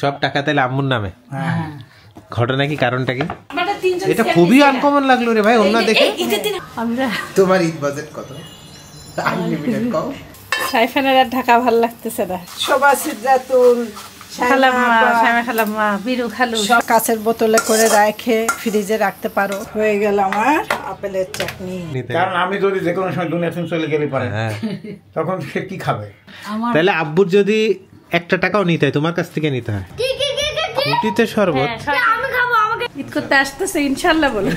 সব টাকা তাহলে আম্মুর নামে। ঘটনা কি, কারণটা কি? এটা খুবই আনকমন লাগলো রে ভাই অন্য দেখে। আমরা তোমার ঈদ বাজেট কত? আনলিমিটেড কও। সাইফানের আর ঢাকা ভালো লাগতেছে না। শোভা সিদ্ধাতুল কাঁচের বোতলে করে রেখে ফ্রিজে রাখতে পারো। হয়ে গেল আমার আপেলের চাটনি। কারণ আমি যদি যে কোনো সময় দুনিয়া থেকে চলে গেলে পারে তখন সে কি খাবে? তাহলে আব্বুর যদি একটা টাকাও নিতে হয় তোমার কাছ থেকে নিতে হয়। রুটিতে শরবত। ঈদ করতে আসতেছে ইনশাআল্লাহ বলে।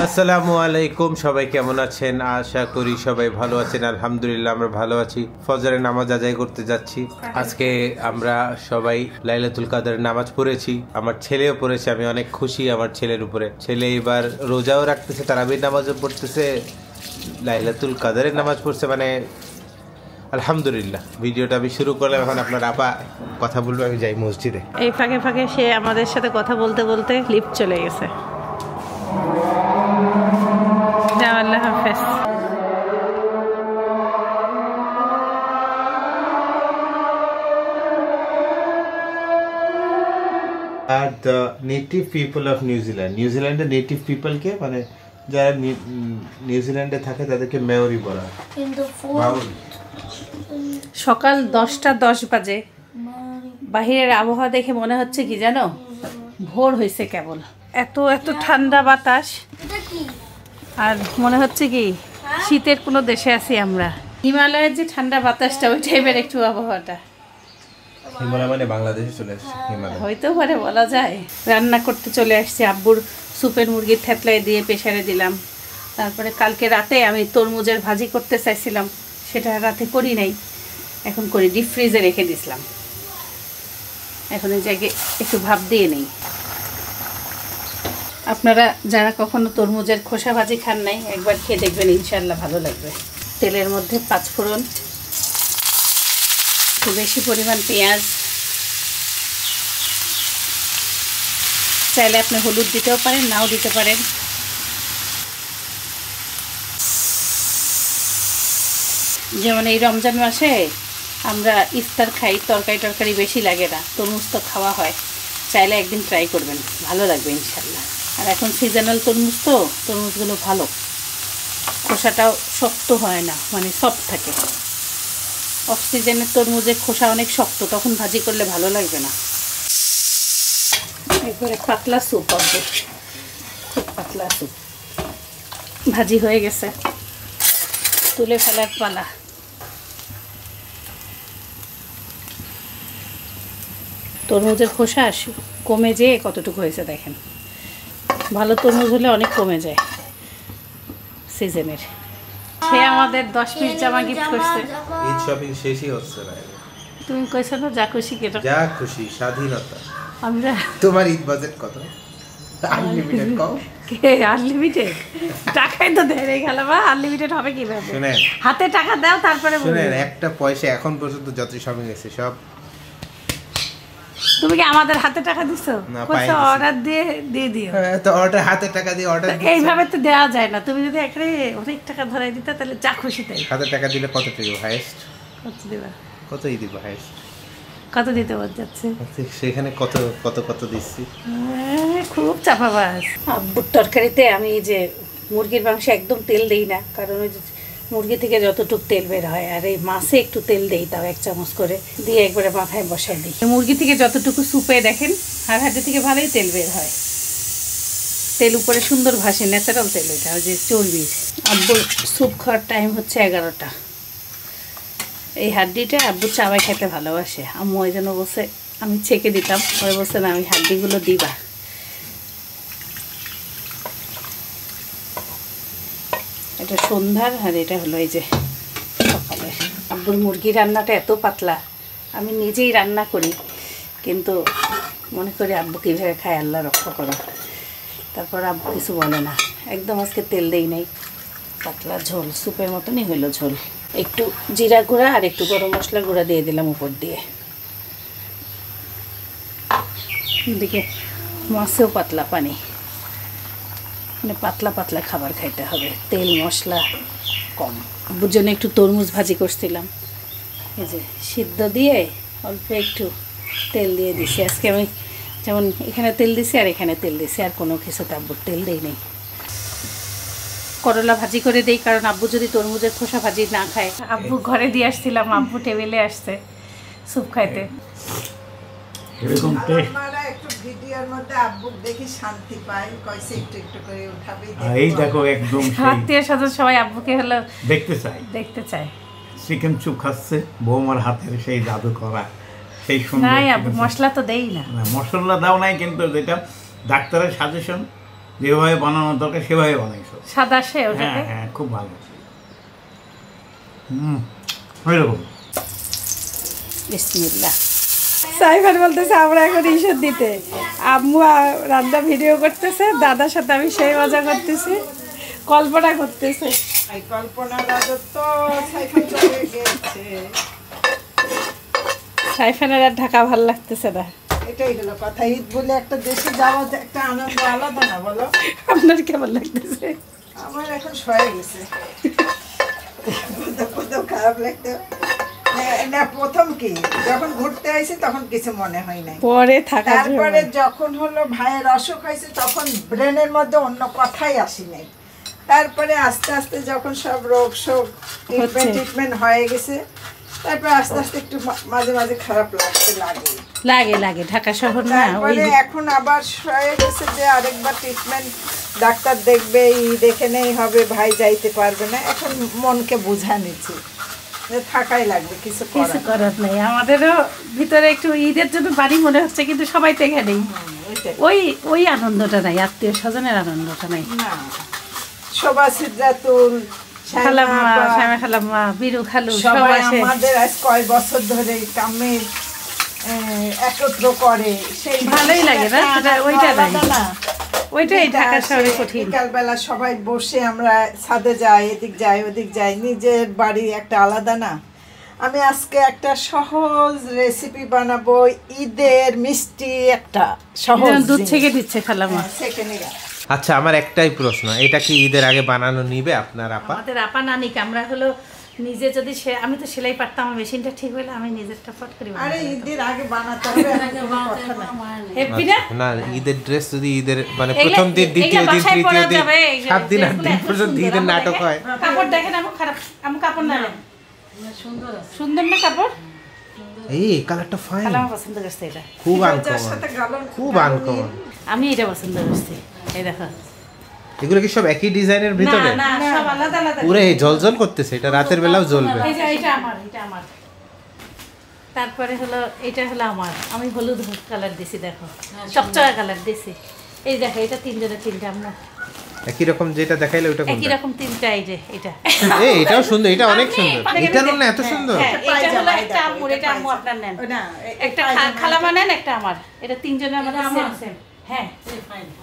আসসালামু আলাইকুম, সবাই কেমন আছেন? আশা করি সবাই ভালো আছেন। আলহামদুলিল্লাহ আমরা ভালো আছি। ফজরের নামাজ আদায় করতে যাচ্ছি। আজকে আমরা সবাই লাইলাতুল কাদরের নামাজ পড়েছি, আমার ছেলেও পড়েছে। আমি অনেক খুশি আমার ছেলের উপরে। ছেলে এবার রোজাও রাখতেছে, তারাবির নামাজও পড়তেছে, লাইলাতুল কাদরের নামাজ পড়ছে, মানে আলহামদুলিল্লাহ। ভিডিওটা আমি শুরু করলাম, এখন আপনার আপা কথা বলবো, আমি যাই মসজিদে। এই ফাঁকে ফাঁকে সে আমাদের সাথে কথা বলতে বলতে লিফট চলে গেছে। আল্লাহ হাফেজ। Are the native people of New Zealand, নিউজিল্যান্ডের নেটিভ পিপলকে, মানে যারা নিউজিল্যান্ডে থাকে তাদেরকে মেয়রি বলা হয়। সকাল 10টা 10 বাজে। বাহিরের আবহাওয়া দেখে মনে হচ্ছে কি জানো, ভোর হয়েছে কেবল। এত এত ঠান্ডা বাতাস, আর মনে হচ্ছে কি শীতের কোনো দেশে আছি আমরা। হিমালয়ের যে ঠান্ডা বাতাসটা, ওই টাইপের একটু আবহাওয়াটা। হিমালয় মানে বাংলাদেশে চলে আসছে, হিমালয় হয়তো পারে, বলা যায়। রান্না করতে চলে আসছি। আব্বুর সুপের মুরগির থেতলায় দিয়ে প্রেসারে দিলাম। তারপরে কালকে রাতে আমি তরমুজের ভাজি করতে চাইছিলাম, সেটা রাতে করি নাই, এখন করি। ডিপ ফ্রিজে রেখে দিছিলাম, এখন এই জায়গায় একটু ভাপ দিয়ে নেই। আপনারা যারা কখনো তরমুজের খোসা ভাজি খান নাই, একবার খেয়ে দেখবেন, ইনশাল্লাহ ভালো লাগবে। তেলের মধ্যে 5 ফোড়ন, একটু বেশি পরিমাণ পেঁয়াজ, চাইলে আপনি হলুদ দিতেও পারেন, নাও দিতে পারেন। যেমন এই রমজান মাসে আমরা ইফতার খাই, তরকারি টরকারি বেশি লাগে না, তরমুজ তো খাওয়া হয়। চাইলে একদিন ট্রাই করবেন, ভালো লাগবে ইনশাল্লাহ। আর এখন সিজনাল তরমুজ তো, তরমুজগুলো ভালো, খোসাটাও শক্ত হয় না, মানে সফট থাকে। অফ সিজনের তরমুজের খোসা অনেক শক্ত, তখন ভাজি করলে ভালো লাগবে না। এরপরে পাতলা স্যুপ হবে, খুব পাতলা স্যুপ। ভাজি হয়ে গেছে, তুলে ফেলার পালা। তরমুজের খোসা কমে যেয়ে কতটুকু হয়েছে দেখেন। ভালো তরমুজ হলে অনেক কমে যায় সিজনের। সে আমাদের 10 পিস জামা গিফট করছে। ঈদ শপিং শেষই হচ্ছে না। তুমি কইছো না যা খুশি কেটো, যা খুশি, স্বাধীনতা। আমরা তোমার ঈদ বাজেট কত? আনলিমিটেড কও। K unlimited? টাকাই তো দেরে গেল বা, আনলিমিটেড হবে কিভাবে? শুনেন, হাতে টাকা দাও তারপরে বলুন। শুনেন, একটা পয়সা এখন পর্যন্ত যত শপিং হয়েছে সব। তুমি কি আমাদের হাতে টাকা দিছো? না, কইছো অর্ডার দিয়ে দিও। হ্যাঁ, তো অর্ডার হাতে টাকা দিয়ে অর্ডার এইভাবে তো দেওয়া যায় না। তুমি যদি একবারে অনেক টাকা ধরাই দিতে, তাহলে যা খুশি তাই। হাতে টাকা দিলে কত টাকা হাইয়েস্ট? কত দিবা? কতই দিব হাইয়েস্ট? কত দিতে বল যাচ্ছে? সেখানে কত কত কত দিচ্ছি। খুব চাপাবাজ। আব্বুর তরকারিতে আমি এই যে মুরগির মাংসে একদম তেল দেই না, কারণ ওই যে মুরগি থেকে যতটুকু তেল বের হয়, আর এই মাছে একটু তেল দেই, তাও 1 চামচ করে দিয়ে একবারে মাথায় বসাই দিই। মুরগি থেকে যতটুকু সুপে দেখেন হাড় থেকে ভালোই তেল বের হয়, তেল উপরে সুন্দর ভাসে, ন্যাচারাল তেল এটা, ওই যে চর্বির। আব্বুর স্যুপ খাওয়ার টাইম হচ্ছে 11টা। এই হাড্ডিটা আব্বু চাবাই খেতে ভালোবাসে। আম্মু ওই জন্য বলছে, আমি ছেঁকে দিতাম, ওই বলছে না, আমি হাড্ডিগুলো দিবা। এটা সন্ধ্যার, আর এটা হলো এই যে সকালে। আব্বুর মুরগি রান্নাটা এত পাতলা, আমি নিজেই রান্না করি, কিন্তু মনে করি আব্বু কীভাবে খায় আল্লাহ রক্ষা করো। তারপর আব্বু কিছু বলে না, একদম আজকে তেল দেই নাই, পাতলা ঝোল, স্যুপের মতনই হইলো ঝোল। একটু জিরা গুঁড়া আর একটু গরম মশলা গুঁড়া দিয়ে দিলাম উপর দিয়ে। এদিকে মাছেও পাতলা পানি, মানে পাতলা পাতলা খাবার খাইতে হবে, তেল মশলা কম। আব্বুর জন্য একটু তরমুজ ভাজি করছিলাম, এই যে সিদ্ধ দিয়ে অল্প একটু তেল দিয়ে দিছি আজকে আমি, যেমন এখানে তেল দিছি আর এখানে তেল দিছি, আর কোনো কিছুতে আব্বুর তেল দেই নেই। করলা ভাজি করে দেই, কারণ আব্বু যদি তরমুজের খোসা ভাজি না খায়। আব্বু ঘরে দিয়ে আসছিলাম, আব্বু টেবিলে আসছে স্যুপ খাইতে। এরকম টেস্ট আপনারা একটু ভিডিওর মধ্যে আব্বু দেখি শান্তি পায়, কইছে একটু একটু করে উঠাবে। এই দেখো একদম আত্মীয় স্বজন সবাই আব্বুকে হলো দেখতে চাই। চায়। চিকেন চুপ খাচ্ছে বৌমার হাতের সেই জাদু করা, সেই সুন্দর। নাই আব্বু মশলা তো দেই না। মশলা দাও নাই, কিন্তু যেটা ডাক্তারের সাজেশন যেভাবে বানানো দরকার সেভাবে বানাইছো। সাদা সে হ্যাঁ ওটাকে হ্যাঁ, খুব ভালো। ওইরকম বিসমিল্লাহ। সাইফান বলতেছে আমরা এখন ঈশান দিতে, আম্মু রান্না ভিডিও করতেছে, দাদার সাথে আমি সেই মজা করতেছি, কল্পনা করতেছে। এই কল্পনা রাজত্ব সাইফান চলে গেছে। সাইফানের আর ঢাকা ভাল লাগতেছে না। এটাই হলো কথা, ঈদ বলে একটা দেশে যাওয়া একটা আনন্দ আলাদা না বলো? আপনার কেমন লাগতেছে? আমার এখন সয়ে গেছে, কোথাও খারাপ লাগতো না। প্রথম কি যখন ঘুরতে আইছি তখন কিছু মনে হয় নাই, পরে থাকা তারপরে যখন হলো ভাইয়ের অসুখ হয়েছে তখন ব্রেনের মধ্যে অন্য কথাই আসি নাই। তারপরে আস্তে আস্তে যখন সব রোগ শোক ট্রিটমেন্ট হয়ে গেছে, তারপরে আস্তে আস্তে একটু মাঝে মাঝে খারাপ লাগে লাগে ঢাকা শহর না। তারপরে এখন আবার হয়ে গেছে যে আরেকবার ট্রিটমেন্ট, ডাক্তার দেখবে, দেখে নেই হবে, ভাই যাইতে পারবে না। এখন মনকে বুঝা নিচ্ছি যে থাকাই লাগবে, কিছু করার নেই। আমাদেরও ভিতরে একটু ঈদের জন্য বাড়ি মনে হচ্ছে, কিন্তু সবাই তো এখানেই, ওই আনন্দটা নাই, আত্মীয় স্বজনের আনন্দটা নাই। শোভা সিদ্ধাতুল খালাম্মা বিরু খালু সবাই আমাদের আজ কয় বছর ধরে কামে একত্র করে, সেই ভালোই লাগে না? ওইটাই ঢাকা শহরে কঠিন। বিকালবেলা সবাই বসে আমরা ছাদে যাই, এদিক যাই ওদিক যাই, নিজের বাড়ি একটা আলাদা না। আমি আজকে একটা সহজ রেসিপি বানাবো, ঈদের মিষ্টি একটা সহজ। দুধ থেকে দিচ্ছে খালাম্মা। আচ্ছা, আমার একটাই প্রশ্ন, এটা কি ঈদের আগে বানানো নিবে আপনার আপা? আমাদের আপা নানিকে আমরা হলো নিজে যদি আমি তো সেলাই পারতাম, আমার মেশিনটা ঠিক হইলে আমি নিজেরটা ফট করি। আরে ঈদের আগে বানাতে হবে, হ্যাপি না? না, ঈদের ড্রেস যদি ঈদের মানে প্রথম দিন, দ্বিতীয় দিন, তৃতীয় দিন, 7 দিন 8 দিন পর্যন্ত ঈদের নাটক হয়। কাপড় দেখেন আমার খারাপ, আমি কাপড় না সুন্দর না কাপড়? এই কালারটা ফাইন, আমার পছন্দ করছে এটা, খুব আনকমন, খুব আনকমন। আমি এটা পছন্দ করছি। এই দেখো, এগুলো কি সব একই ডিজাইনের ভিতরে? না সব আলাদা আলাদা, পুরো ঝলঝল করতেছে, এটা রাতের বেলাও জ্বলবে। এটা আমার। তারপরে হলো এটা হলো আমার, আমি হলুদ কালার দিছি, দেখো চকচকা কালার দিছি। এই দেখো, এটা তিনজনের তিনটা, আমরা একই রকম যেটা দেখাইলে ওটা কোনটা? একই রকম তিনটা। এই যে এটা, এই এটাও সুন্দর, এটা অনেক সুন্দর। এটা না এত সুন্দর। এটা হলো একটা আম্মুর, এটা আম্মু আপনার নেন, একটা খালামা নেন, একটা আমার। এটা তিনজনের আমাদের সেম। হ্যাঁ,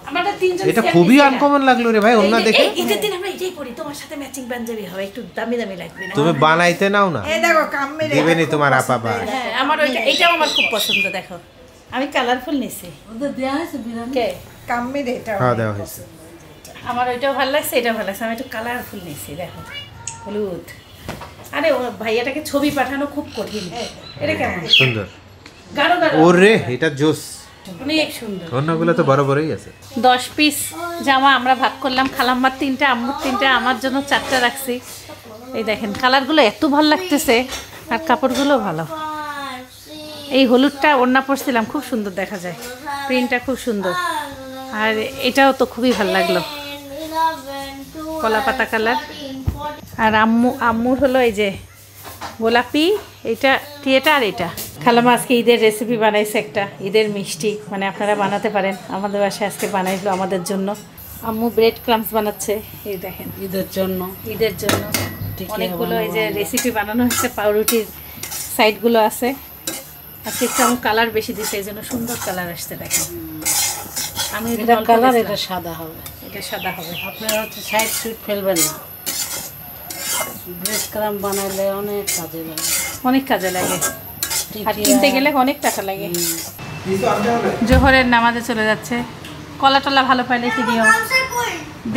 আমাদের তিনজন। এটা খুবই আনকমন লাগলো রে ভাই, অন্য দেখে। ঈদের দিন আমরা এটাই পরি, তোমার সাথে ম্যাচিং পাঞ্জাবি হবে, একটু দামি দামি লাগবে না? তুমি বানাইতে নাও না, এই দেখো কাম্মি দেবেনি তোমার আপা বা। হ্যাঁ, আমার এটাও আমার খুব পছন্দ। দেখো আমি কালারফুল নিছি, ওদের দেয়া হয়েছে বিরানকে কাম্মি এটা খাওয়া দেওয়া হয়েছে। আমার ওইটাও ভালো লাগছে, এটাও ভালো লাগছে। আমি একটু কালারফুল নিছি, দেখো হলুদ। আরে ও ভাইয়াটাকে ছবি পাঠানো খুব কঠিন। এটা কেমন সুন্দর, গাঢ় গাঢ়। ওরে এটা জোস, অনেক সুন্দর। অন্যগুলো তো বড় বড়ই আছে। 10 পিস জামা আমরা ভাগ করলাম, খালাম্মার 3টা, আম্মুর 3টা, আমার জন্য 4টা রাখছি। এই দেখেন কালারগুলো এত ভালো লাগতেছে, আর কাপড়গুলো ভালো। এই হলুদটা ওড়না পরছিলাম, খুব সুন্দর দেখা যায়, প্রিন্টটা খুব সুন্দর। আর এটাও তো খুবই ভালো লাগলো, কলা পাতা কালার। আর আম্মুর হলো এই যে গোলাপি, এটা টিয়েটা, আর এটা। খালামা আজকে ঈদের রেসিপি বানাইছে একটা, ঈদের মিষ্টি, মানে আপনারা বানাতে পারেন। আমাদের বাসায় আজকে বানাইলো আমাদের জন্য। আম্মু ব্রেড ক্রামস বানাচ্ছে, এই দেখেন ঈদের জন্য অনেকগুলো এই যে রেসিপি বানানো হচ্ছে। পাউরুটির সাইডগুলো আছে। আজকে একটু আমি কালার বেশি দিচ্ছে, এই জন্য সুন্দর কালার আসছে। দেখেন আমি এটা কালার, এটা সাদা হবে, এটা সাদা হবে। আপনারা হচ্ছে সাইড সুইট ফেলবেন না, ব্রেড ক্রাম বানাইলে অনেক কাজে লাগে, আর কিনতে গেলে অনেক টাকা লাগে। জোহরের নামাজে চলে যাচ্ছে। কলা টলা ভালো পাইলে কি দিও,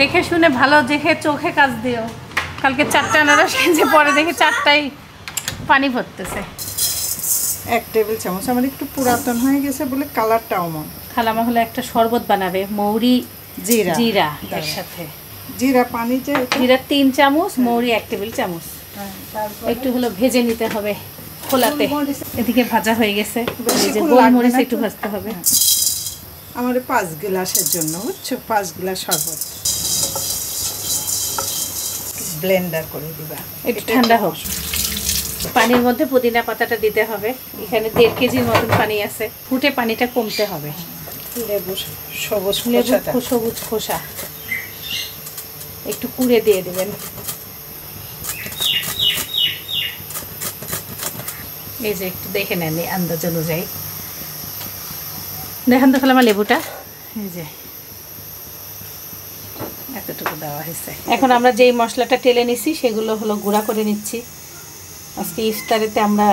দেখে শুনে ভালো দেখে চোখে কাজ দিও। কালকে 4টা আনারস কিনছে, পরে দেখে 4টাই পানি ভরতেছে। 1 টেবিল চামচ। আমার একটু পুরাতন হয়ে গেছে বলে কালারটা অমন। খালামা হলো একটা শরবত বানাবে, মৌরি জিরা জিরা এর সাথে। জিরা পানি যে জিরা 3 চামচ, মৌরি 1 টেবিল চামচ। একটু হলো ভেজে নিতে হবে খোলাতে। এদিকে ভাজা হয়ে গেছে, এই যে গোলমরিচ একটু ভাজতে হবে। আমার 5 গ্লাসের জন্য, বুঝছো, 5 গ্লাস শরবত। ব্লেন্ডার করে দিবা, একটু ঠান্ডা হোক। পানির মধ্যে পুদিনা পাতাটা দিতে হবে। এখানে 1.5 কেজির মতন পানি আছে, ফুটে পানিটা কমতে হবে। লেবু সবুজ লেবু খোসাটা সবুজ খোসা একটু কুড়ে দিয়ে দেবেন। এই যে একটু দেখে নেন এই আন্দাজ অনুযায়ী। দেখান তো খালামা লেবুটা, এই যে এতটুকু দেওয়া হয়েছে। এখন আমরা যেই মশলাটা টেলে নিছি সেগুলো হলো গুঁড়া করে নিচ্ছি। আজকে ইফতারেতে আমরা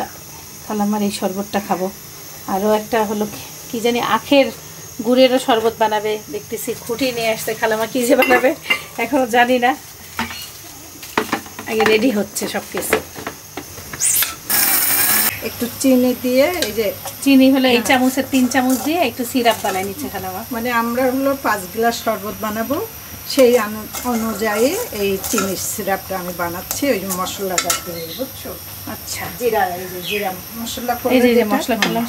খালামার এই শরবতটা খাবো। আরও একটা হলো কি জানি আখের গুড়েরও শরবত বানাবে, দেখতেছি খুঁটি নিয়ে আসতে। খালামা কী যে বানাবে এখনও জানি না, আগে রেডি হচ্ছে সব কিছু। একটু চিনি দিয়ে, এই যে চিনি হলো এই চামচের 3 চামচ দিয়ে একটু সিরাপ বানাই নিচ্ছে খালামা। মানে আমরা হলো 5 গ্লাস শরবত বানাবো, সেই অনুযায়ী এই চিনির সিরাপটা আমি বানাচ্ছি। ওই যে মশলাটা দিয়ে, বুঝছো। আচ্ছা, জিরা, এই যে জিরা মশলা এই যে যেটা, মশলা করলাম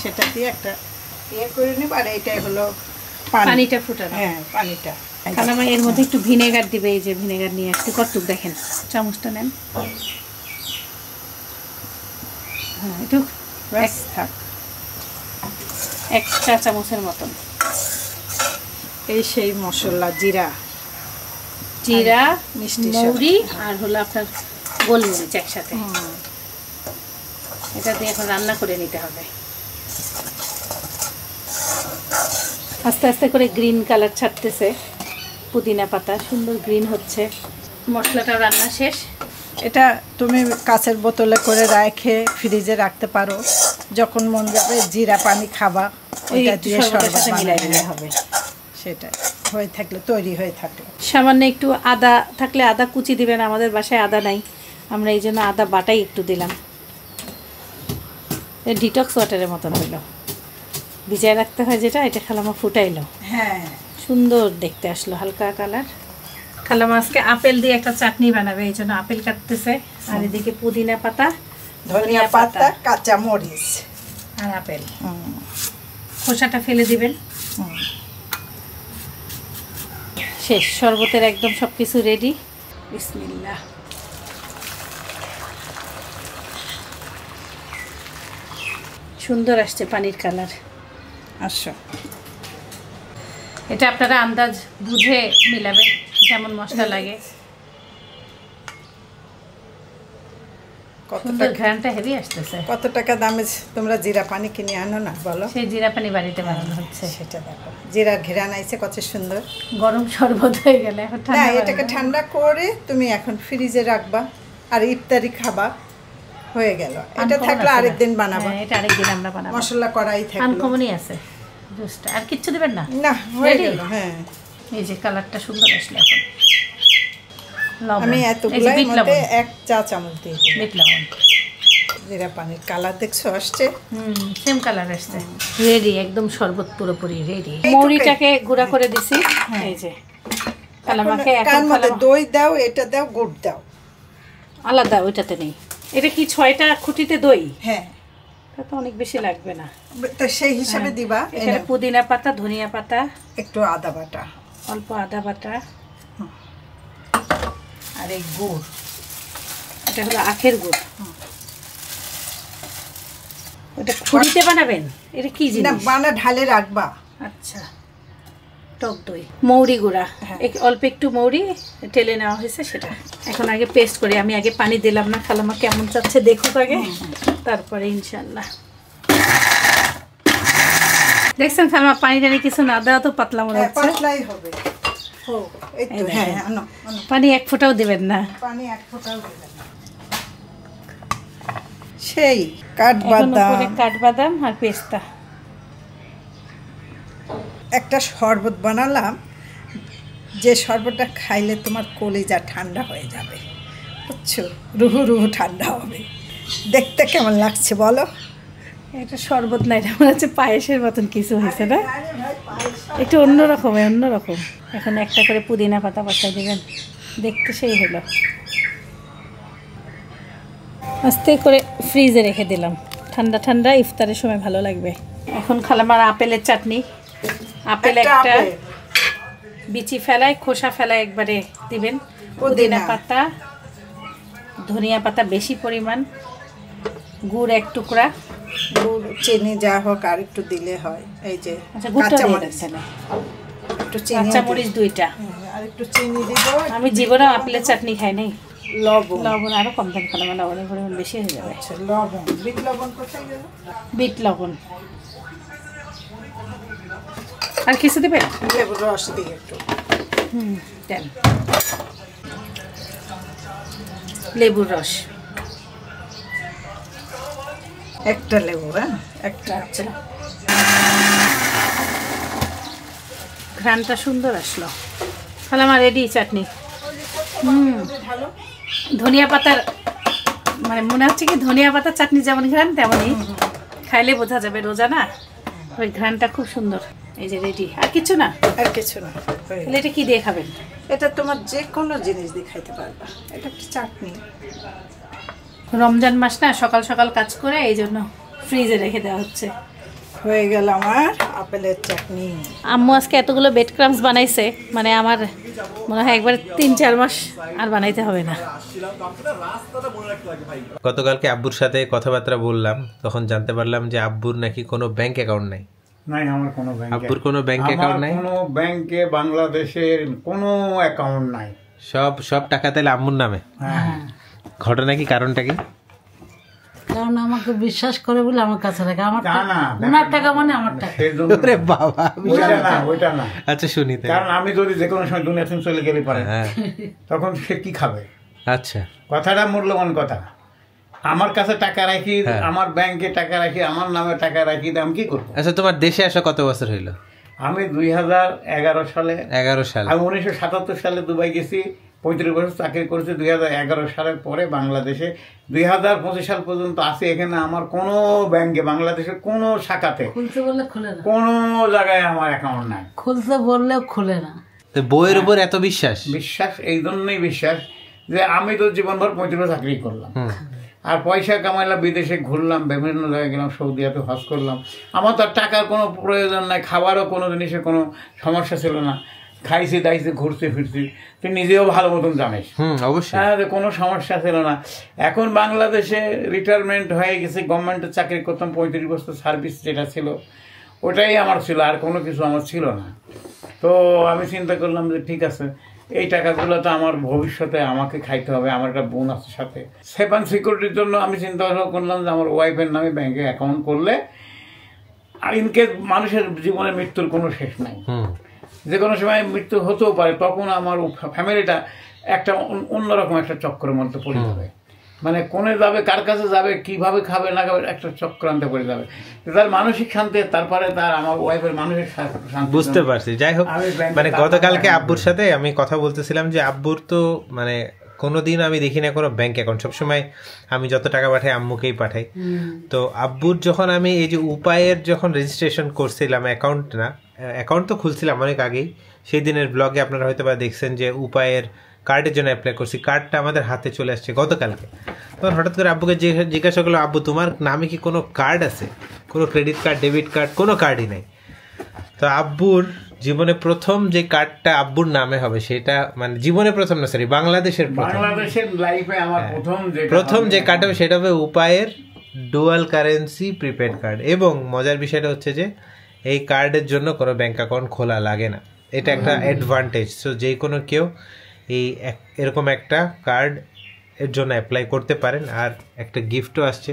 সেটা দিয়ে একটা করে নেব। আর এইটাই হলো পানিটা ফুটানো। হ্যাঁ, পানিটা। খালামা এর মধ্যে একটু ভিনেগার দিবে। এই যে ভিনেগার নিয়ে আসতে কতটুক দেখেন, চামচটা নেন। হ্যাঁ, একটু থাক, 1 চা চামচের মতন। এই সেই মশলা, জিরা মিষ্টি মৌরি আর হলো আপনার গোলমরিচ একসাথে। এটা দিয়ে এখন রান্না করে নিতে হবে। আস্তে আস্তে করে গ্রিন কালার ছাড়তেছে, পুদিনা পাতা সুন্দর গ্রিন হচ্ছে। মশলাটা রান্না শেষ। এটা তুমি কাঁচের বোতলে করে রেখে ফ্রিজে রাখতে পারো। যখন মন যাবে জিরা পানি খাবা, এটা দিয়ে শরবত মিলাই দিলে হবে। সেটা হয়ে থাকলে, তৈরি হয়ে থাকলে সামান্য একটু আদা থাকলে আদা কুচি দিবেন। আমাদের বাসায় আদা নাই, আমরা এই জন্য আদা বাটাই একটু দিলাম। ডিটক্স ওয়াটারের মতন হইলো, ভিজায় রাখতে হয় যেটা, এটা খালামা ফুটাইলো। হ্যাঁ, সুন্দর দেখতে আসলো, হালকা কালার। খালামা আজকে আপেল দিয়ে একটা চাটনি বানাবে, এই জন্য আপেল কাটতেছে। আর এদিকে পুদিনা পাতা, ধনিয়া পাতা, কাঁচা মরিচ আর আপেল। খোসাটা ফেলে দিবেন। শেষ, শরবতের একদম সব কিছু রেডি। বিসমিল্লাহ। সুন্দর আসছে পানির কালার। আচ্ছা, এটা আপনারা আন্দাজ বুঝে মিলাবেন যেমন মশলা লাগে। সুন্দর ঘ্রাণটা হেভি আসতেছে। কত টাকা দামে তোমরা জিরা পানি কিনে আনো না বলো? সেই জিরা পানি বাড়িতে বানানো হচ্ছে। সেটা দেখো, জিরার ঘ্রাণ আইছে কত সুন্দর। গরম শরবত হয়ে গেলে এখন না, ঠান্ডা এটাকে ঠান্ডা করে তুমি এখন ফ্রিজে রাখবা, আর ইফতারি খাবা, হয়ে গেল। এটা থাকলে আরেকদিন বানাবো। এটা আরেকদিন আমরা বানাবো। মশলা করাই থাকলো, আনকমনই আছে। জুসটা আর কিচ্ছু দিবেন না? না, হয়ে গেল। হ্যাঁ, এই যে কালারটা সুন্দর আসলো। এখন আমি এতগুলোর মধ্যে 1 চা চামচ দিয়ে দিই বিট লবণ। জিরা পানির কালার দেখছো আসছে? সেম কালার আসছে। রেডি, একদম শরবত পুরোপুরি রেডি। মৌরিটাকে গুঁড়া করে দিছি। এই যে কালামাকে এখন মধ্যে দই দাও, এটা দাও, গুড় দাও, আলাদা ওইটাতে নেই। এটা কি 6টা খুঁটিতে দই? হ্যাঁ, তা তো অনেক বেশি লাগবে না, তো সেই হিসাবে দিবা। এখানে পুদিনা পাতা, ধনিয়া পাতা, একটু আদা বাটা, অল্প আদা বাটা, আর এই গুড়, এটা হলো আখের গুড়। ওটা খুঁড়িতে বানাবেন? এটা কি জিনিস? না, বানা ঢালে রাখবা। আচ্ছা, টক দই, মৌরি গুঁড়া, অল্প একটু মৌরি টেলে নেওয়া হয়েছে সেটা। এখন আগে পেস্ট করি। আমি আগে পানি দিলাম না, খালামা কেমন চাচ্ছে দেখুক আগে, তারপরে ইনশাল্লাহ। দেখছেন খালামা, পানি টানি কিছু না দেওয়া তো পাতলা মনে হচ্ছে। পাতলাই হবে। এই তো, হ্যাঁ, আনো আনো। পানি 1 ফোঁটাও দেবেন না? পানি 1 ফোঁটাও দিবেন না। সেই কাঠবাদাম, কাঠবাদাম আর পেস্তা। একটা শরবত বানালাম, যে শরবতটা খাইলে তোমার কলিজা ঠান্ডা হয়ে যাবে, বুঝছো, রুহু রুহু ঠান্ডা হবে। দেখতে কেমন লাগছে বলো? এটা শরবত না, এটা মনে হচ্ছে পায়েসের মতন কিছু হয়েছে না, একটু অন্যরকম অন্যরকম। এখন একটা করে পুদিনা পাতা বসাই দিবেন, দেখতে সেই হলো। আস্তে করে ফ্রিজে রেখে দিলাম, ঠান্ডা ঠান্ডা ইফতারের সময় ভালো লাগবে। এখন খালামার আপেলের চাটনি। আপেল একটা বিচি ফেলায়, খোসা ফেলায় একবারে দিবেন, পুদিনা পাতা, ধনিয়া পাতা বেশি পরিমাণ, গুড় 1 টুকরা, গুড় চিনি যা হোক আর একটু দিলে হয়। এই যে আচ্ছা গুড়টা দিয়ে দিচ্ছেন, একটু চিনি, কাঁচামরিচ 2টা, আর একটু চিনি দিব। আমি জীবনে আপেলের চাটনি খাই নাই। লবণ, লবণ আরো কম দেন খালামা, লবণের পরিমাণ বেশি হয়ে যাবে। আচ্ছা লবণ, বিট লবণ কোথায় গেল? বিট লবণ। আর কিছু দেবেন? লেবুর রস দিয়ে একটু। দেন লেবুর রস, একটা লেবু, হ্যাঁ একটা। আচ্ছা ঘ্রাণটা সুন্দর আসলো। খালামা রেডি চাটনি। ধনিয়া পাতার মানে মনে হচ্ছে কি ধনিয়া পাতার চাটনি যেমন ঘ্রাণ তেমনই, খাইলে বোঝা যাবে রোজা না, ওই ঘ্রাণটা খুব সুন্দর। এই যে রেডি, আর কিছু না? আর কিছু না। তাহলে এটা কি দিয়ে খাবেন? এটা তোমার যে কোনো জিনিস দিয়ে খাইতে পারবা, এটা একটা চাটনি। রমজান মাস না, সকাল সকাল কাজ করে এই জন্য ফ্রিজে রেখে দেওয়া হচ্ছে। হয়ে গেল আমার আপেলের চাটনি। আম্মু আজকে এতগুলো বেড ক্রামস বানাইছে, মানে আমার মনে হয় একবার 3-4 মাস আর বানাইতে হবে না। গতকালকে আব্বুর সাথে কথাবার্তা বললাম, তখন জানতে পারলাম যে আব্বুর নাকি কোনো ব্যাংক অ্যাকাউন্ট নাই। নাই, আমার কোনো ব্যাংক, আব্বুর কোনো ব্যাংক অ্যাকাউন্ট নাই, কোনো ব্যাংকে বাংলাদেশের কোনো অ্যাকাউন্ট নাই। সব টাকা তাহলে আম্মুর নামে। হ্যাঁ, ঘটনা কি, কারণটা কি? কারণ আমাকে বিশ্বাস করে বলে আমার কাছে রাখে। আমার তা না, ওনার টাকা মানে আমার টাকা। সেজন্য ওরে বাবা, ওইটা না। আচ্ছা শুনি তাই। কারণ আমি যদি যে কোনো সময় দুনিয়া থেকে চলে গেলে পারে, হ্যাঁ তখন সে কি খাবে? আচ্ছা কথাটা মূল্যবান কথা। আমার কাছে টাকা রাখি, আমার ব্যাংকে টাকা রাখি, আমার নামে টাকা রাখি, আমি কি করবো? আচ্ছা, তোমার দেশে আসা কত বছর হইলো? আমি 2011 সালে, 11 সাল। আমি 1977 সালে দুবাই গেছি, 35 বছর চাকরি করেছি। 2011 সালের পরে বাংলাদেশে 2025 সাল পর্যন্ত আছি এখানে। আমার কোনো ব্যাংকে, বাংলাদেশের কোনো শাখাতে, খুলতে বললে খুলে না, কোনো জায়গায় আমার অ্যাকাউন্ট নাই। খুলতে বললেও খুলে না। তো বইয়ের উপর এত বিশ্বাস? বিশ্বাস এই জন্যই বিশ্বাস যে আমি তো জীবনভর 35 বছর চাকরি করলাম, আর পয়সা কামাইলাম, বিদেশে ঘুরলাম, বিভিন্ন জায়গায় গেলাম, সৌদিয়াতে হজ করলাম। আমার তো আর টাকার কোনো প্রয়োজন নাই, খাবারও কোনো জিনিসের কোনো সমস্যা ছিল না। খাইছি দাইছি, ঘুরছি ফিরছি, তুই নিজেও ভালো মতন জানিস। অবশ্যই। হ্যাঁ, কোনো সমস্যা ছিল না। এখন বাংলাদেশে রিটায়ারমেন্ট হয়ে গেছে, গভর্নমেন্টের চাকরি করতাম, 35 বছর সার্ভিস যেটা ছিল ওটাই আমার ছিল, আর কোনো কিছু আমার ছিল না। তো আমি চিন্তা করলাম যে ঠিক আছে, এই টাকাগুলো তো আমার ভবিষ্যতে আমাকে খাইতে হবে, আমার একটা বোন আছে সাথে। সেফ অ্যান্ড সিকিউরিটির জন্য আমি চিন্তা করলাম যে আমার ওয়াইফের নামে ব্যাংকে অ্যাকাউন্ট করলে, আর ইনকেস মানুষের জীবনে মৃত্যুর কোনো শেষ নাই, যে কোনো সময় মৃত্যু হতেও পারে, তখন আমার ফ্যামিলিটা একটা অন্যরকম একটা চক্রের মধ্যে পড়ে যাবে। মানে কোনে যাবে, কার কাছে যাবে, কিভাবে খাবে না খাবে, একটা চক্রান্তে পড়ে যাবে। তার মানসিক শান্তি, তারপরে তার আমার ওয়াইফের মানসিক শান্তি। বুঝতে পারছি। যাই হোক, মানে গতকালকে আব্বুর সাথে আমি কথা বলতেছিলাম যে আব্বুর তো মানে কোনোদিন আমি দেখি না কোনো ব্যাংক অ্যাকাউন্ট, সবসময় আমি যত টাকা পাঠাই আম্মুকেই পাঠাই। তো আব্বুর যখন আমি এই যে উপায়ের যখন রেজিস্ট্রেশন করছিলাম, অ্যাকাউন্ট তো খুলছিলাম অনেক আগেই, সেই দিনের ব্লগে আপনারা হয়তো বা দেখছেন যে উপায়ের কার্ডের জন্য অ্যাপ্লাই করছি, কার্ডটা আমাদের হাতে চলে আসছে গতকালকে। তখন হঠাৎ করে আব্বুকে জিজ্ঞাসা করলাম, আব্বু তোমার নামে কি কোনো কার্ড আছে? কোনো ক্রেডিট কার্ড, ডেবিট কার্ড, কোনো কার্ডই নেই। তো আব্বুর জীবনে প্রথম যে কার্ডটা আব্বুর নামে হবে, সেটা মানে জীবনে প্রথম না, সরি বাংলাদেশের লাইফে আমার প্রথম যে কার্ড হবে সেটা হবে উপায়ের ডুয়াল কারেন্সি প্রিপেড কার্ড। এবং মজার বিষয়টা হচ্ছে যে এই কার্ডের জন্য কোনো ব্যাংক অ্যাকাউন্ট খোলা লাগে না, এটা একটা অ্যাডভান্টেজ। সো যে কোনো কেউ এই এরকম একটা কার্ড এর জন্য অ্যাপ্লাই করতে পারেন। আর একটা গিফটও আসছে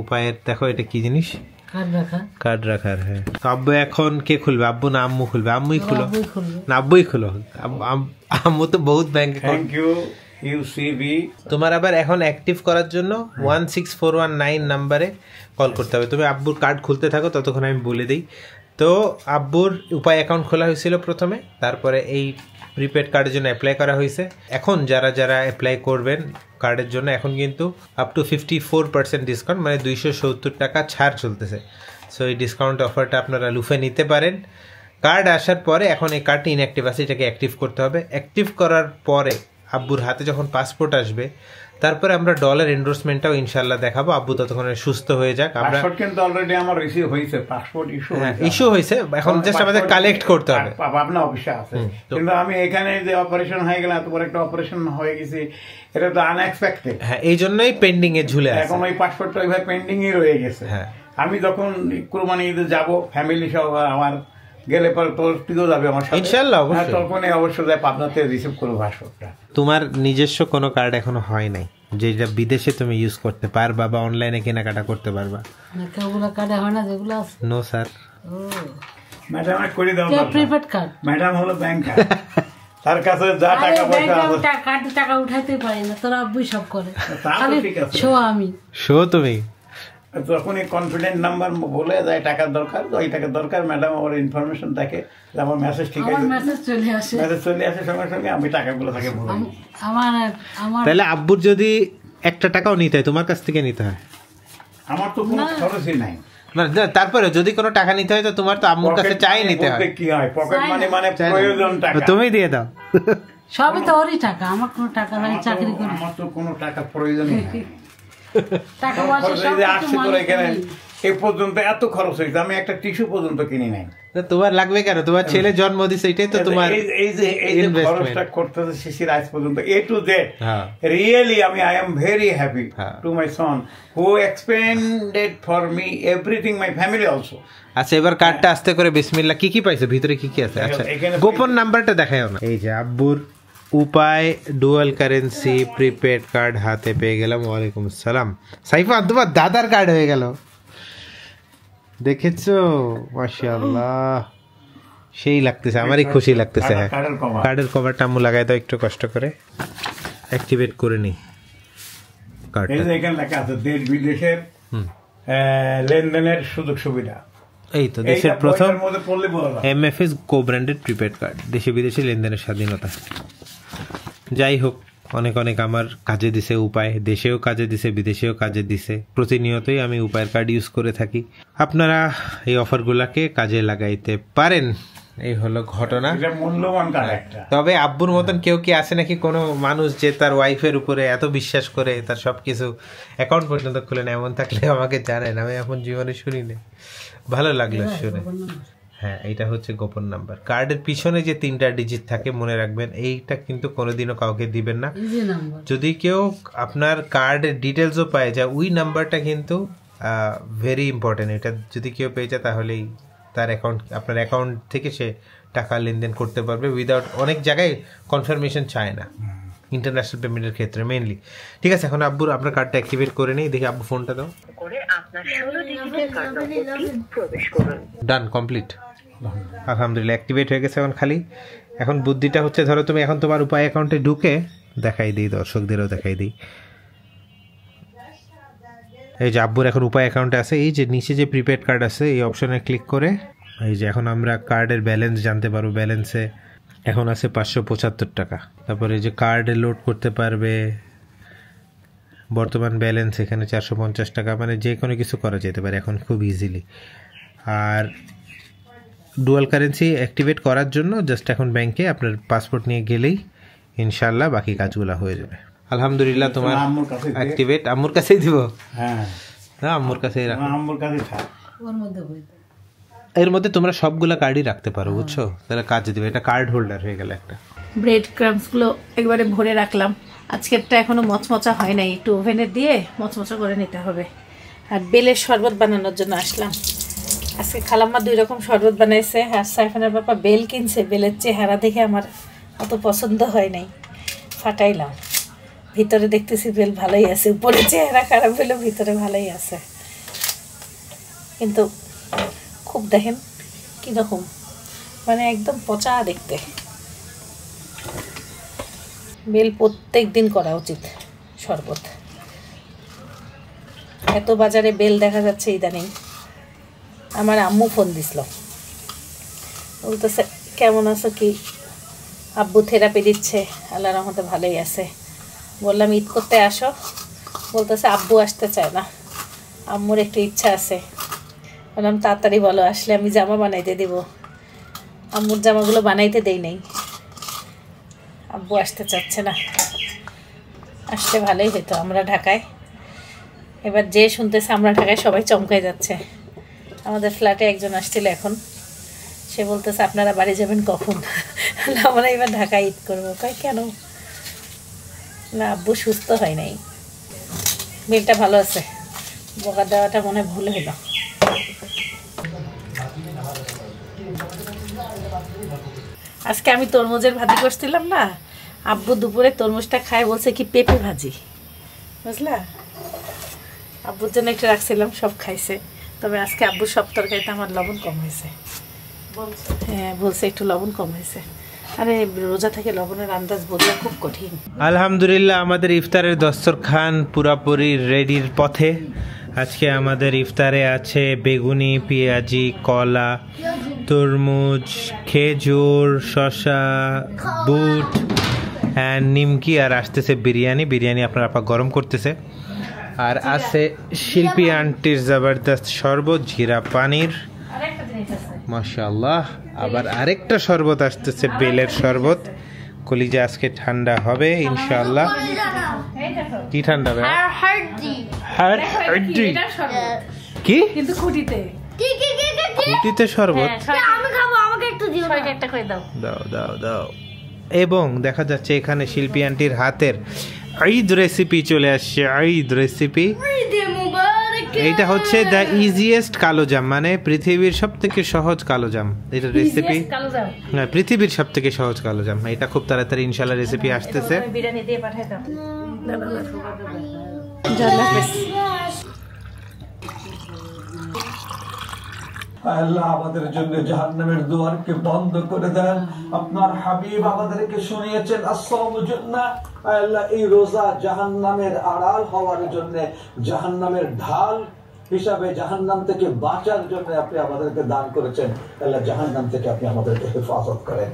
উপায়ের, দেখো এটা কি জিনিস, কার্ড রাখার। হ্যাঁ, তো আব্বু এখন কে খুলবে, আব্বু না আম্মু খুলবে? আম্মুই খুলো না, আব্বুই খুলো। আম্মু তো বহুত bank account. Thank you UCB. তোমার আবার এখন অ্যাক্টিভ করার জন্য 16419 নাম্বারে কল করতে হবে। তুমি আব্বুর কার্ড খুলতে থাকো, ততক্ষণ আমি বলে দিই তো আব্বুর উপায় অ্যাকাউন্ট খোলা হয়েছিল প্রথমে, তারপরে এই প্রিপেড কার্ডের জন্য অ্যাপ্লাই করা হয়েছে। এখন যারা যারা অ্যাপ্লাই করবেন কার্ডের জন্য এখন কিন্তু আপ টু 54% ডিসকাউন্ট, মানে 270 টাকা ছাড় চলতেছে। সো এই ডিসকাউন্ট অফারটা আপনারা লুফে নিতে পারেন। কার্ড আসার পরে এখন এই কার্ডটি ইনঅ্যাক্টিভ আছে, এটাকে অ্যাক্টিভ করতে হবে। অ্যাক্টিভ করার পরে আব্বুর হাতে যখন পাসপোর্ট আসবে, তারপরে আমরা ডলার এন্ডোর্সমেন্টটাও ইনশাআল্লাহ দেখাবো। আব্বু ততক্ষণে সুস্থ হয়ে যাক। আমরা পাসপোর্ট কিন্তু অলরেডি আমার রিসিভ হয়েছে, পাসপোর্ট ইস্যু হয়েছে, এখন জাস্ট আমাদের কালেক্ট করতে হবে। আপনার অফিসে আছে, কিন্তু আমি এখানে যে অপারেশন হয়ে গেল, এত বড় একটা অপারেশন হয়ে গেছে, এটা তো আনএক্সপেক্টেড। হ্যাঁ, এই জন্যই পেন্ডিং এ ঝুলে আছে। এখন ওই পাসপোর্টটা ওইভাবে পেন্ডিং এ রয়ে গেছে। হ্যাঁ, আমি যখন কুরবানি ঈদে যাবো ফ্যামিলি সহ, আমার গেলে পরে তোর তুইও যাবে আমার সাথে ইনশাআল্লাহ, অবশ্যই। তখনই অবশ্যই যাই পাবনাতে রিসিভ করবো পাসপোর্টটা। তোমার নিজস্ব কোনো কার্ড এখনো হয় নাই যেটা বিদেশে তুমি ইউজ করতে পারবা বা অনলাইনে কেনাকাটা করতে পারবা? ওগুলো কার্ডে হয় না যেগুলো আছে? No sir. ম্যাডাম করে দাও, প্রিপেড কার্ড। ম্যাডাম হলো ব্যাংকার, তার কাছে যা টাকা পয়সা আছে কার্ডে টাকা উঠাইতে পারি না, তোরা আব্বুই সব করে। তা তো ঠিক আছে। শো আমি শো তুমি যখনই কনফিডেন্ট নাম্বার বলে যায় টাকার দরকার, ওই টাকার দরকার, ম্যাডাম আমার ইনফরমেশন থাকে, আমার মেসেজ ঠিক আছে, মেসেজ চলে আসে, মেসেজ চলে আসে সঙ্গে সঙ্গে আমি টাকাগুলো থাকে বলে। আমার তাহলে আব্বুর যদি একটা টাকাও নিতে হয় তোমার কাছ থেকে নিতে হয়? আমার তো কোনো খরচই নাই। তারপরে যদি কোনো টাকা নিতে হয় তো তোমার তো আম্মুর কাছে চাই নিতে হয়। কি হয় পকেট মানি, মানে প্রয়োজন টাকা তুমি দিয়ে দাও। সবই তো ওরই টাকা, আমার কোনো টাকা নাই, চাকরি করি। আমার তো কোনো টাকা প্রয়োজনই নাই। টাকা পয়সা আসছে তোর এখানে এই পর্যন্ত এত খরচ হয়েছে, আমি একটা টিস্যু পর্যন্ত কিনি নাই। তোমার লাগবে কেন? তোমার ছেলে জন্ম দিছে, এটাই তো তোমার এই যে খরচটা করতেছে শিশির আজ পর্যন্ত A to Z। Really I am very happy to my Son who expended for me everything, my family also. আচ্ছা, এবার কার্ডটা আস্তে করে বিসমিল্লাহ। কি কি পাইছো ভিতরে, কি কি আছে? আচ্ছা, গোপন নাম্বারটা দেখায়ও না। এই যে আব্বুর উপায় ডুয়াল কারেন্সি প্রিপেড কার্ড হাতে পেয়ে গেলাম। ওয়ালাইকুম আসসালাম। সাইফা, তোমার দাদার কার্ড হয়ে গেল, দেখেছো? মাশাআল্লাহ, সেই লাগতেছে, আমারই খুশি লাগতেছে। হ্যাঁ, কার্ডের কভারটা আম্মু লাগাই দাও একটু কষ্ট করে, অ্যাক্টিভেট করে নি কার্ডটা। এখানে লেখা আছে দেশ বিদেশের লেনদেনের সুযোগ সুবিধা। এই তো দেশের প্রথম MFS কো ব্র্যান্ডেড প্রিপেড কার্ড, দেশে বিদেশে লেনদেনের স্বাধীনতা। যাই হোক, অনেক অনেক আমার কাজে দিছে উপায়, দেশেও কাজে দিছে, বিদেশেও কাজে দিছে। প্রতিনিয়তই আমি উপায়ের কার্ড ইউজ করে থাকি। আপনারা এই অফারগুলোকে কাজে লাগাইতে পারেন। এই হলো ঘটনা। মূল্যবান কার্ড একটা। তবে আব্বুর মতন কেউ কি আছে নাকি কোনো মানুষ যে তার ওয়াইফের উপরে এত বিশ্বাস করে তার সবকিছু অ্যাকাউন্ট পর্যন্ত খুলে নেয়? এমন থাকলে আমাকে জানেন, আমি এখন জীবনে শুনি না। ভালো লাগলো শুনে। হ্যাঁ, এইটা হচ্ছে গোপন নাম্বার। কার্ডের পিছনে যে 3টা ডিজিট থাকে মনে রাখবেন, এইটা কিন্তু কোনোদিনও কাউকে দিবেন না। যদি কেউ আপনার কার্ডের ডিটেলসও পায় যায়, ওই নাম্বারটা কিন্তু ভেরি ইম্পর্টেন্ট। এটা যদি কেউ পেয়ে যায় তাহলেই তার অ্যাকাউন্ট, আপনার অ্যাকাউন্ট থেকে সে টাকা লেনদেন করতে পারবে উইদাউট, অনেক জায়গায় কনফার্মেশন চায় না ইন্টারন্যাশনাল পেমেন্টের ক্ষেত্রে মেইনলি। ঠিক আছে, এখন আব্বুর আপনার কার্ডটা অ্যাক্টিভেট করে নিই। দেখি আব্বু ফোনটা দাও। ডান, কমপ্লিট, আলহামদুলিল্লাহ অ্যাক্টিভেট হয়ে গেছে। এখন বুদ্ধিটা হচ্ছে, ধরো তুমি এখন তোমার উপায় অ্যাকাউন্টে ঢুকে দেখাই দিই, দর্শকদেরও দেখাই দিই। এই যে আব্বুর এখন উপায় অ্যাকাউন্টে আছে, এই যে নিচে যে প্রিপেড কার্ড আছে এই অপশনে ক্লিক করে এই যে এখন আমরা কার্ডের ব্যালেন্স জানতে পারবো। ব্যালেন্সে এখন আছে 575 টাকা। তারপরে এই যে কার্ডে লোড করতে পারবে, বর্তমান ব্যালেন্স এখানে 450 টাকা। মানে যে কোনো কিছু করা যেতে পারে এখন খুব ইজিলি। আর ডুয়াল কারেন্সি অ্যাক্টিভেট করার জন্য জাস্ট এখন ব্যাংকে আপনার পাসপোর্ট নিয়ে গেলেই ইনশাল্লাহ বাকি কাজগুলো হয়ে যাবে। আলহামদুলিল্লাহ, তোমার অ্যাক্টিভেট আম্মুর কাছেই দিব। হ্যাঁ, আম্মুর কাছেই রাখো, আম্মুর কাছেই থাক। এর মধ্যে তোমরা সবগুলা কার্ডই রাখতে পারো, বুঝছো? তাহলে কাজ দিবে, এটা কার্ড হোল্ডার হয়ে গেল একটা। ব্রেড ক্রাম্বসগুলো একবারে ভরে রাখলাম। আজকেরটা এখনো মচমচা হয় নাই, একটু ওভেনে দিয়ে মচমচা করে নিতে হবে। আর বেলের শরবত বানানোর জন্য আসলাম। আজকে খালাম্মা 2 রকম শরবত বানাইছে, আর সাইফানের বাবা বেল কিনছে। বেলের চেহারা দেখে আমার অত পছন্দ হয় নাই, ফাটাইলাম। ভিতরে দেখতেছি বেল ভালোই আছে, উপরে চেহারা খারাপ হলেও ভিতরে ভালোই আছে। কিন্তু খুব দেখেন কীরকম, মানে একদম পচা দেখতে। বেল প্রত্যেক দিন করা উচিত শরবত। এত বাজারে বেল দেখা যাচ্ছে ইদানিং। আমার আম্মু ফোন দিছিল বলতেছে কেমন আছো কি, আব্বু থেরাপি দিচ্ছে, আল্লাহর রহমতে ভালোই আছে। বললাম ঈদ করতে আসো, বলতেছে আব্বু আসতে চায় না, আম্মুর একটু ইচ্ছা আছে। বললাম তাড়াতাড়ি বলো, আসলে আমি জামা বানাইতে দিব। আম্মুর জামাগুলো বানাইতে দেই নাই, আব্বু আসতে চাচ্ছে না। আসলে ভালোই হতো, আমরা ঢাকায়। এবার যে শুনতেছে আমরা ঢাকায়, সবাই চমকাই যাচ্ছে। আমাদের ফ্ল্যাটে একজন আসছিল এখন, সে বলতেছে আপনারা বাড়ি যাবেন কখন? আমরা এবার ঢাকায় ঈদ করবো। কয় কেন? না আব্বু সুস্থ হয় নাই, মেয়েটা ভালো আছে, বকা দেওয়াটা মনে ভুল হইল। আজকে আমি তরমুজের ভাজি করছিলাম না, আব্বু দুপুরে তরমুজটা খায়, বলছে কি পেঁপে ভাজি, বুঝলা? আব্বুর জন্য একটু রাখছিলাম, সব খাইছে। তবে আজকে আব্বুর সব তরকারিতে আমার লবণ কম হয়েছে। হ্যাঁ বলছে একটু লবণ কম হয়েছে। আরে রোজা থেকে লবণের আন্দাজ বোঝা খুব কঠিন। আলহামদুলিল্লাহ আমাদের ইফতারের দস্তরখান পুরাপুরি রেডির পথে। আজকে আমাদের ইফতারে আছে বেগুনি, পেঁয়াজি, কলা, তরমুজ, খেজুর, শসা, বুট, নিমকি, আর আসতেছে বিরিয়ানি। বিরিয়ানি আপনার আপা গরম করতেছে। আর আছে শিল্পী আন্টির জবরদস্ত শরবত, জিরা পানির, মাশাআল্লাহ। আবার আরেকটা শরবত আসতেছে, বেলের শরবত। কলিজা আজকে ঠান্ডা হবে ইনশাআল্লাহ। কি ঠান্ডা হবে? কি কিন্তু খুঁটিতে খুঁটিতে শরবত? আমি খাবো, আমাকে একটু দিও, একটা করে দাও। দাও দাও দাও। এবং দেখা যাচ্ছে এখানে শিল্পী আন্টির হাতের ঈদ রেসিপি চলে আসছে। ঈদ রেসিপি এইটা হচ্ছে দ্য ইজিয়েস্ট কালোজাম, মানে পৃথিবীর সব থেকে সহজ কালোজাম। এটা রেসিপি না, পৃথিবীর সব থেকে সহজ কালোজাম। এটা খুব তাড়াতাড়ি ইনশাল্লাহ রেসিপি আসতেছে। বিরিয়ানি দিয়ে পাঠাই দাও। আল্লাহ আমাদের জন্য জাহান্নামের দুয়ারকে বন্ধ করে দেন। আপনার হাবিব আমাদেরকে শুনিয়েছেন আসসালামু জান্নাহ। আল্লাহ এই রোজা জাহান্নামের আড়াল হওয়ার জন্য, জাহান্নামের ঢাল হিসাবে, জাহান্নাম থেকে বাঁচার জন্য আপনি আমাদেরকে দান করেছেন। আল্লাহ জাহান্নাম থেকে আপনি আমাদেরকে হেফাজত করেন।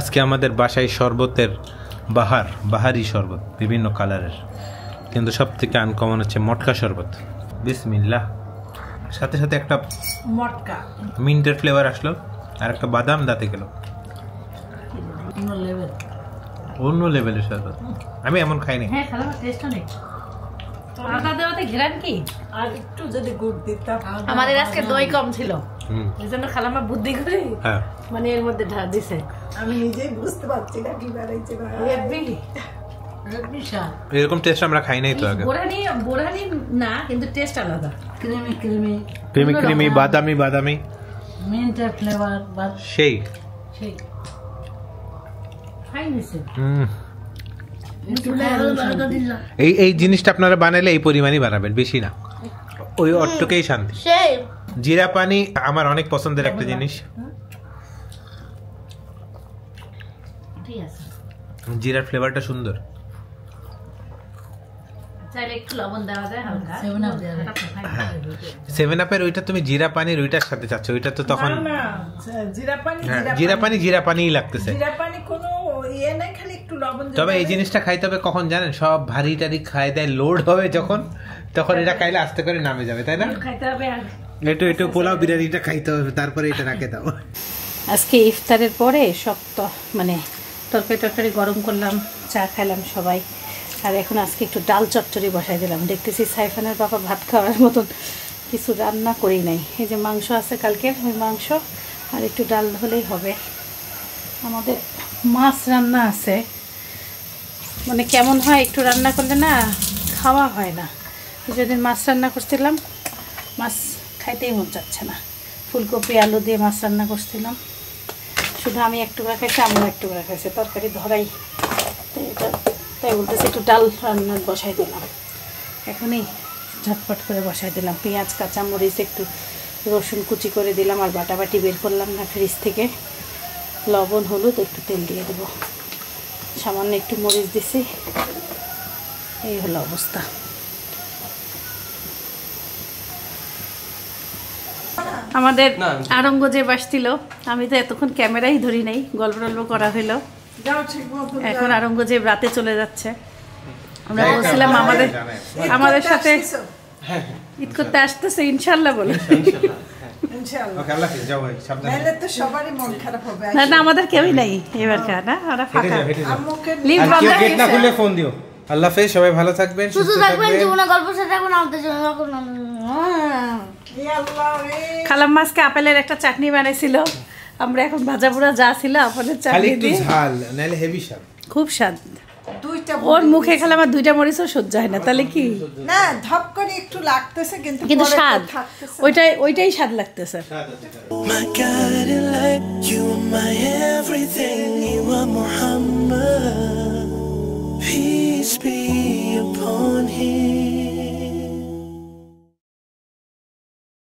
আজকে আমাদের বাসায় শরবতের বাহারি শরবত, বিভিন্ন কালারের, কিন্তু সব থেকে আনকমন হচ্ছে মটকা শরবত। বিসমিল্লাহ। সাথে সাথে একটা মটকা মিন্টের ফ্লেভার আসলো, আর একটা বাদাম দাঁতে গেল। অন্য লেভেলের শরবত, আমি এমন খাইনি। হ্যাঁ খালাম, টেস্ট অনেক। আদা দেওয়াতে ঘেরান কি, আর একটু যদি গুড় দিতাম। আমাদের আজকে দই কম ছিল, এই জন্য খালামা বুদ্ধি করে মানে এর মধ্যে ঢাল দিছে। আমি নিজেই বুঝতে পারছি না কি বানাইছে। এরকম টেস্ট আমরা খাই নাই তো আগে। বোরহানি না, কিন্তু টেস্ট আলাদা। ক্রিমি ক্রিমি ক্রিমি ক্রিমি, বাদামি বাদামি, মিন্টের ফ্লেভার, সেই সেই ফাইন হয়েছে। এই জিনিসটা আপনারা বানালে এই পরিমাণই বানাবেন, বেশি না, ওই অট্টকেই শান্তি। জিরা পানি আমার অনেক পছন্দের একটা জিনিস। জিরার ফ্লেভারটা সুন্দর। চাইলে একটু লবণ দেওয়া যায় হালকা। 7 আপ দেওয়া যায়। হ্যাঁ 7 আপের ওইটা তুমি জিরা পানির ওইটার সাথে চাচ্ছ, ওইটা তো তখন জিরা পানিই লাগতেছে। জিরা পানি কোনো ইয়ে নাই, খালি একটু লবণ। তবে এই জিনিসটা খাইতে হবে কখন জানেন? সব ভারী টারি খাই দেয়, লোড হবে যখন, তখন এটা খাইলে আস্তে করে নামে যাবে, তাই না? খাইতে হবে আর একটু পোলাও বিরিয়ানিটা খাইতে হবে, তারপরে এটা রাখে দাও। আজকে ইফতারের পরে সব তো মানে তরকারি গরম করলাম, চা খাইলাম সবাই। আর এখন আজকে একটু ডাল চচ্চড়ি বসাই দিলাম। দেখতেছি সাইফানের বাবা ভাত খাওয়ার মতন কিছু রান্না করেই নাই। এই যে মাংস আছে কালকের, ওই মাংস আর একটু ডাল হলেই হবে। আমাদের মাছ রান্না আছে, মানে কেমন হয় একটু রান্না করলে না খাওয়া হয় না। যেদিন মাছ রান্না করছিলাম, মাছ খাইতেই মন চাচ্ছে না। ফুলকপি আলু দিয়ে মাছ রান্না করছিলাম, শুধু আমি এক টুকরা খাইছি, আমরা এক টুকরা খাইছি, তরকারি ধরাই। তাই বলতেছি একটু ডাল রান্না বসাই দিলাম, এখনই ঝটপট করে বসাই দিলাম। পেঁয়াজ, কাঁচামরিচ, একটু রসুন কুচি করে দিলাম, আর বাটাবাটি বের করলাম না ফ্রিজ থেকে। লবণ হলুদ একটু তেল দিয়ে দেবো, সামান্য একটু মরিচ দিছি। এই হলো অবস্থা। আমাদের আরঙ্গজেব আসছিল, আমি তো এতক্ষণ ক্যামেরাই ধরি নাই, গল্প টল্প করা হইলো। এখন আরঙ্গজেব রাতে চলে যাচ্ছে। আমরা বলছিলাম আমাদের সাথে ঈদ করতে আসতেছে ইনশাল্লাহ বলে। না না, আমাদের কেউই নাই এবার, না ওরা ফাঁকা। ফোন দিও। আল্লাহ হাফেজ, সবাই ভালো থাকবেন, সুস্থ থাকবেন। খালাম মাছকে আপেলের একটা চাটনি বানাইছিল, আমরা এখন ভাজা পোড়া যা ছিল আপেলের চাটনি দিয়ে, ঝাল নাইলে হেভি স্বাদ, খুব স্বাদ। ওর মুখে খেলে আমার 2টা মরিচও সহ্য হয় না, তাহলে কি না ধপ করে একটু লাগতেছে, কিন্তু স্বাদ ওইটাই স্বাদ লাগতেছে। My guiding light, you are my everything, you are Muhammad. Peace be upon him.